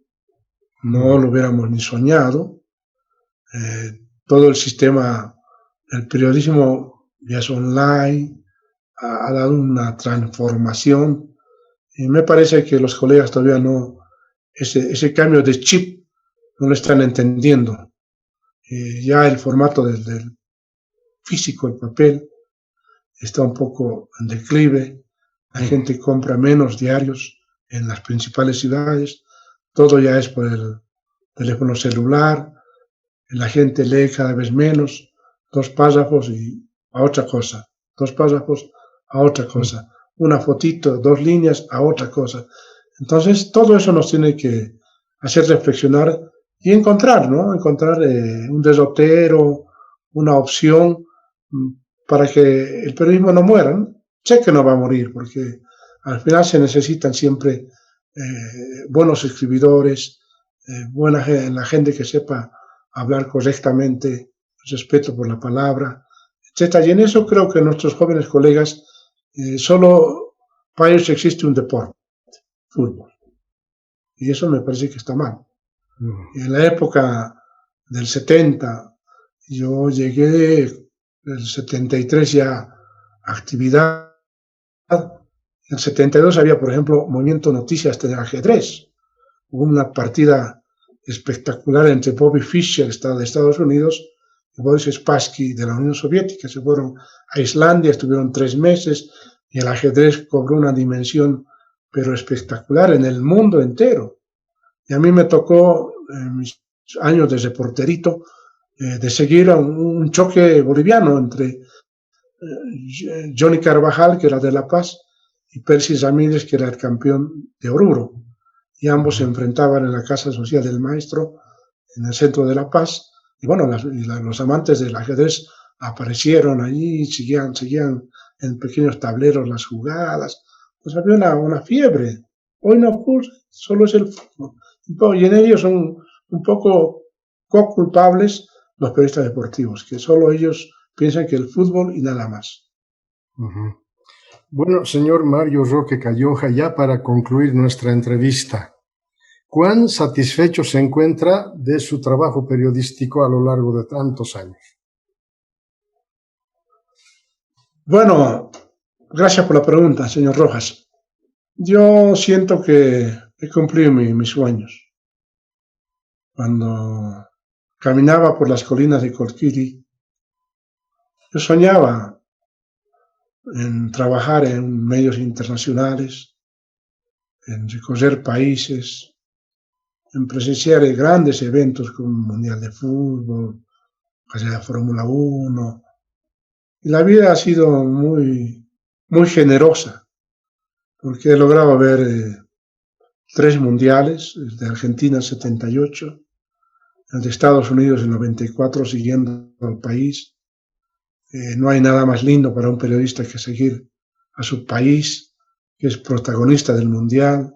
lo hubiéramos ni soñado. Todo el sistema, el periodismo ya es online, ha dado una transformación y me parece que los colegas todavía no, ese cambio de chip no lo están entendiendo. Ya el formato del físico, el papel, está un poco en declive, la gente compra menos diarios en las principales ciudades, todo ya es por el teléfono celular, la gente lee cada vez menos, 2 párrafos y a otra cosa, 2 párrafos a otra cosa, una fotito, 2 líneas a otra cosa. Entonces, todo eso nos tiene que hacer reflexionar y encontrar, ¿no? Encontrar un derrotero, una opción para que el periodismo no muera, ¿no? Sé que no va a morir, porque al final se necesitan siempre buenos escribidores, la gente que sepa hablar correctamente, respeto por la palabra, etc. Y en eso creo que nuestros jóvenes colegas, solo para ellos existe un deporte, fútbol. Y eso me parece que está mal. En la época del 70, yo llegué el 73 ya actividad. En el 72 había, por ejemplo, Movimiento Noticias de ajedrez. Hubo una partida espectacular entre Bobby Fischer, de Estados Unidos, y Boris Spassky de la Unión Soviética. Se fueron a Islandia, estuvieron 3 meses, y el ajedrez cobró una dimensión, pero espectacular, en el mundo entero. Y a mí me tocó, en mis años de reporterito, de seguir a un choque boliviano entre Johnny Carvajal, que era de La Paz, y Percy Ramírez, que era el campeón de Oruro. Y ambos se enfrentaban en la Casa Social del Maestro, en el centro de La Paz. Y bueno, los amantes del ajedrez aparecieron allí, seguían en pequeños tableros las jugadas. Pues había una fiebre. Hoy no ocurre, solo es el fútbol. Y en ellos son un poco co-culpables los periodistas deportivos, que solo ellos piensan que el fútbol y nada más. Bueno, señor Mario Roque Calloja, ya para concluir nuestra entrevista, ¿cuán satisfecho se encuentra de su trabajo periodístico a lo largo de tantos años? Bueno, gracias por la pregunta, señor Rojas. Yo siento que he cumplido mis sueños. Cuando caminaba por las colinas de Colquiri, yo soñaba en trabajar en medios internacionales, en recorrer países, en presenciar grandes eventos como el Mundial de Fútbol, pasé a la Fórmula 1. Y la vida ha sido muy, muy generosa, porque he logrado ver 3 mundiales, el de Argentina 78, el de Estados Unidos en 94, siguiendo al país. No hay nada más lindo para un periodista que seguir a su país, que es protagonista del mundial.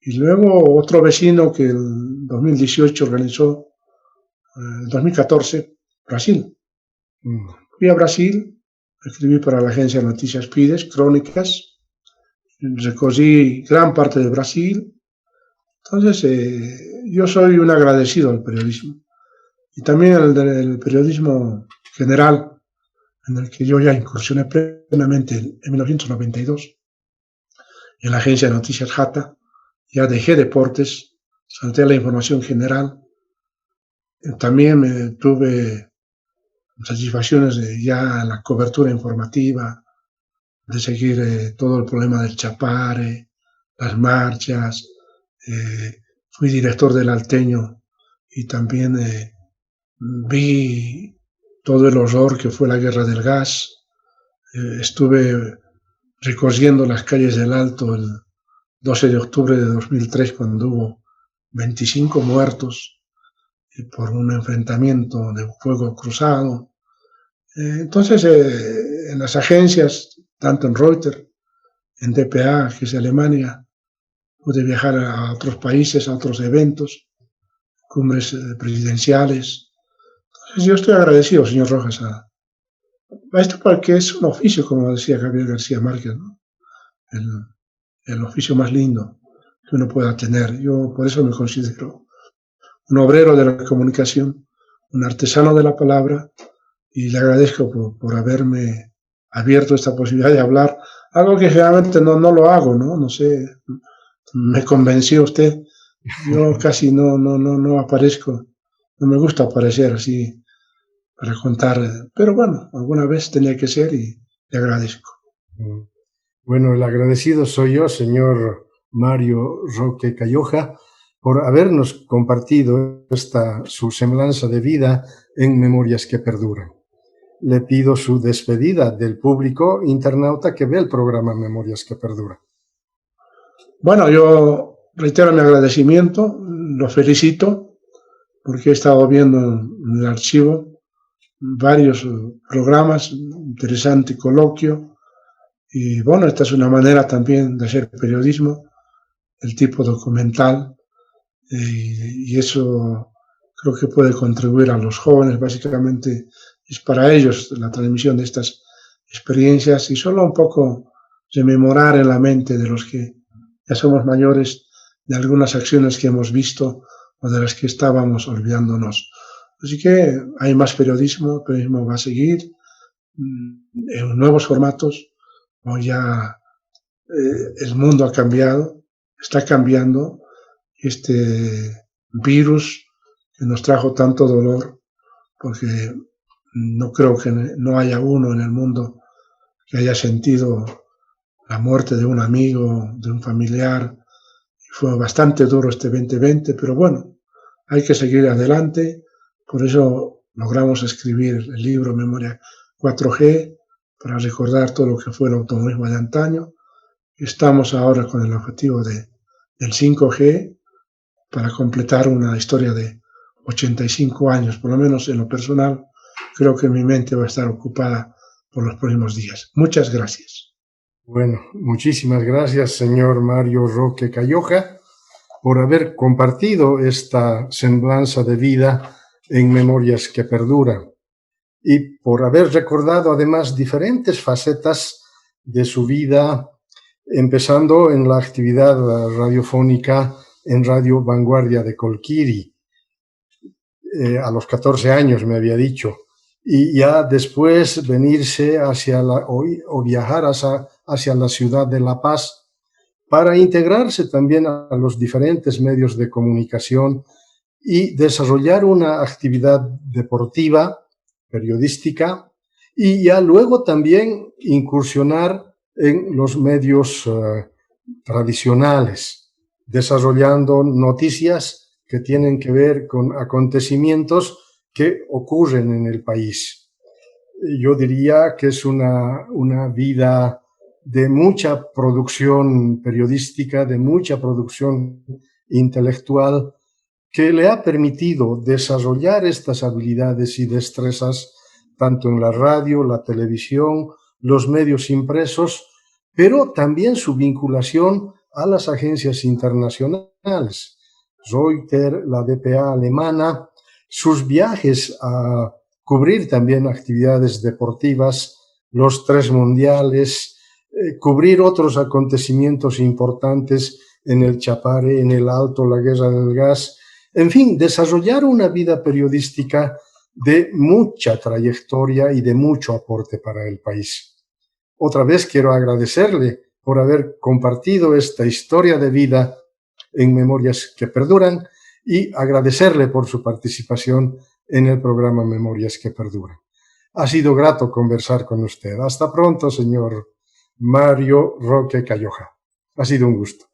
Y luego otro vecino que el 2018 organizó, el 2014, Brasil. Fui a Brasil, escribí para la agencia de Noticias Fides, crónicas, recorrí gran parte de Brasil. Entonces, yo soy un agradecido al periodismo. Y también el periodismo general, en el que yo ya incursioné plenamente en 1992, en la agencia de Noticias Jata. Ya dejé deportes, salté a la información general. También tuve satisfacciones de ya la cobertura informativa, de seguir todo el problema del Chapare, las marchas. Fui director del Alteño y también vi todo el horror que fue la guerra del gas. Estuve recorriendo las calles del Alto el 12 de octubre de 2003, cuando hubo 25 muertos por un enfrentamiento de fuego cruzado. Entonces, en las agencias, tanto en Reuters, en DPA, que es Alemania, pude viajar a otros países, a otros eventos, cumbres presidenciales. Entonces, yo estoy agradecido, señor Rojas, a esto, porque es un oficio, como decía Gabriel García Márquez, ¿no? El oficio más lindo que uno pueda tener. Yo por eso me considero un obrero de la comunicación, un artesano de la palabra, y le agradezco por haberme abierto esta posibilidad de hablar, algo que generalmente no lo hago, ¿no? No sé, me convenció usted. Yo casi no aparezco, no me gusta aparecer así para contar, pero bueno, alguna vez tenía que ser y le agradezco. Bueno, el agradecido soy yo, señor Mario Roque Calloja, por habernos compartido su semblanza de vida en Memorias que Perduran. Le pido su despedida del público internauta que ve el programa Memorias que Perduran. Bueno, yo reitero mi agradecimiento, lo felicito, porque he estado viendo en el archivo varios programas, interesante coloquio, y bueno, esta es una manera también de hacer periodismo, el tipo documental, y eso creo que puede contribuir a los jóvenes. Básicamente es para ellos la transmisión de estas experiencias y solo un poco rememorar en la mente de los que ya somos mayores de algunas acciones que hemos visto o de las que estábamos olvidándonos. Así que hay más periodismo, el periodismo va a seguir en nuevos formatos. Hoy ya el mundo ha cambiado, está cambiando. Este virus que nos trajo tanto dolor, porque no creo que no haya uno en el mundo que haya sentido la muerte de un amigo, de un familiar. Fue bastante duro este 2020, pero bueno, hay que seguir adelante. Por eso logramos escribir el libro Memoria 4G, para recordar todo lo que fue el autonomismo de antaño. Estamos ahora con el objetivo del 5G, para completar una historia de 85 años, por lo menos en lo personal. Creo que mi mente va a estar ocupada por los próximos días. Muchas gracias. Bueno, muchísimas gracias, señor Mario Roque Calloja, por haber compartido esta semblanza de vida en Memorias que Perduran y por haber recordado además diferentes facetas de su vida, empezando en la actividad radiofónica en Radio Vanguardia de Colquiri, a los 14 años me había dicho, y ya después venirse o viajar hacia la ciudad de La Paz para integrarse también a los diferentes medios de comunicación y desarrollar una actividad deportiva, periodística, y ya luego también incursionar en los medios tradicionales, desarrollando noticias que tienen que ver con acontecimientos que ocurren en el país. Yo diría que es una vida de mucha producción periodística, de mucha producción intelectual, que le ha permitido desarrollar estas habilidades y destrezas tanto en la radio, la televisión, los medios impresos, pero también su vinculación a las agencias internacionales, Reuters, la DPA alemana, sus viajes a cubrir también actividades deportivas, los 3 mundiales, cubrir otros acontecimientos importantes en el Chapare, en el Alto, la guerra del gas, en fin, desarrollar una vida periodística de mucha trayectoria y de mucho aporte para el país. Otra vez quiero agradecerle por haber compartido esta historia de vida en Memorias que Perduran y agradecerle por su participación en el programa Memorias que Perduran. Ha sido grato conversar con usted. Hasta pronto, señor Mario Roque Calloja. Ha sido un gusto.